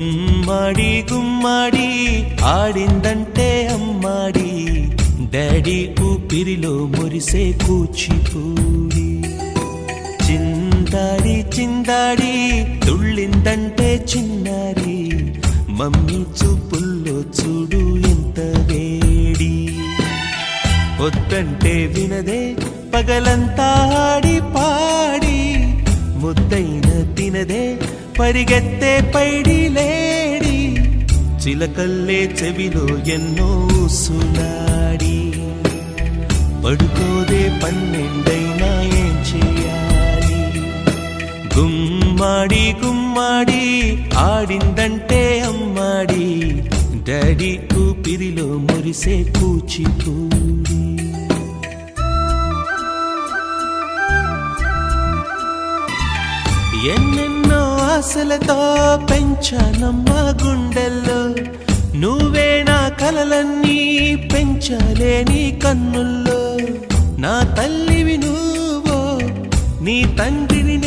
గుమ్మడి గుమ్మడి ఆడిందంటే అమ్మాడి, daddy ఊపిరిలో మురిసే కూచిపూడి. చిందాడి చిందాడి తుళ్ళిందంటే చిన్నారి, మమ్మీ చూపుల్లో చూడు ఎంత వేడి. వద్దంటే వినదే పగలంతా ఆడి పాడి, ముద్దైన తినదే పరిగెత్తే పైడి లేడి. చిలకల్లే చెవిలో ఎన్నో సునాడి, పడుకోదే పన్నెండైనా ఏం చేయాలి. గుమ్మాడి గుమ్మాడి ఆడిందంటే అమ్మాడి, డాడీ ఊపిరిలో మురిసే కూచిపూడి. ఎన్నెన్నో ఆశలతో పెంచానమ్మ గుండెల్లో, నువ్వే నా కలలన్నీ పెంచాలే నీ కన్నుల్లో. నా తల్లివి నువ్వో, నీ తండ్రిని